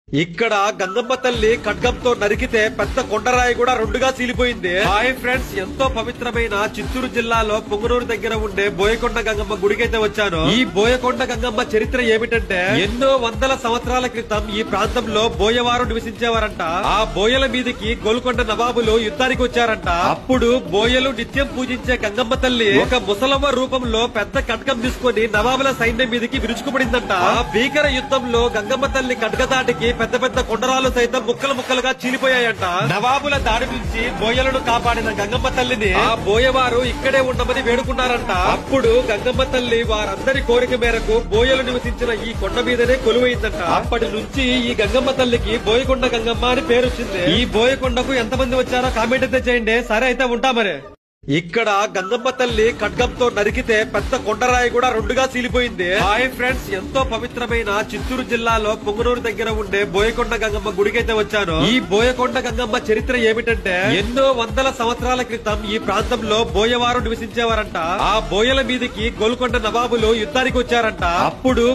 ఇక్కడ గంగమ్మ తల్లి ఖడ్గంతో నరికితే పెద్ద కొండరాయి కూడా రెండుగా చీలిపోయింది. హాయ్ ఫ్రెండ్స్, ఎంతో పవిత్రమైన చిత్తూరు జిల్లాలో పొంగనూరు దగ్గర ఉండే బోయకొండ గంగమ్మ గుడికైతే వచ్చాను. ఈ బోయకొండ గంగమ్మ చరిత్ర ఏమిటంటే, ఎన్నో వందల సంవత్సరాల క్రితం ఈ ప్రాంతంలో బోయవారు నివసించేవారంట. ఆ బోయల మీదకి గోల్కొండ నవాబులు యుద్ధానికి వచ్చారంట. అప్పుడు బోయలు నిత్యం పూజించే గంగమ్మ తల్లి ఒక ముసలమ్మ రూపంలో పెద్ద ఖడ్గం తీసుకుని నవాబుల సైన్యం మీదకి విరుచుకుపడిందంట. ఆ భీకర యుద్ధంలో గంగమ్మ తల్లి ఖడ్గదాటికి పెద్ద పెద్ద కొండరాలు సైతం ముక్కలు ముక్కలుగా చీలిపోయాయంట. నవాబుల దాడి నుంచి బోయలను కాపాడిన గంగమ్మ తల్లిని ఆ బోయవారు ఇక్కడే ఉండమని వేడుకున్నారంట. అప్పుడు గంగమ్మ తల్లి వారందరి కోరిక మేరకు బోయలు నివసించిన ఈ కొండ మీదనే కొలువైందంట. అప్పటి నుంచి ఈ గంగమ్మ తల్లికి బోయకొండ గంగమ్మ అని పేరు వచ్చింది. ఈ బోయకొండకు ఎంతమంది వచ్చారో కామెంట్ అయితే చేయండి. సరే అయితే ఉంటా మరి. ఇక్కడ గంగమ్మ తల్లి ఖడ్గంతో నరికితే పెద్ద కొండరాయి కూడా రెండుగా చీలిపోయింది. హాయ్ ఫ్రెండ్స్, ఎంతో పవిత్రమైన చిత్తూరు జిల్లాలో పొంగనూరు దగ్గర ఉండే బోయకొండ గంగమ్మ గుడికైతే వచ్చాను. ఈ బోయకొండ గంగమ్మ చరిత్ర ఏమిటంటే, ఎన్నో వందల సంవత్సరాల క్రితం ఈ ప్రాంతంలో బోయవారు నివసించేవారంట. ఆ బోయల మీదకి గోల్కొండ నవాబులు యుద్ధానికి వచ్చారంట. అప్పుడు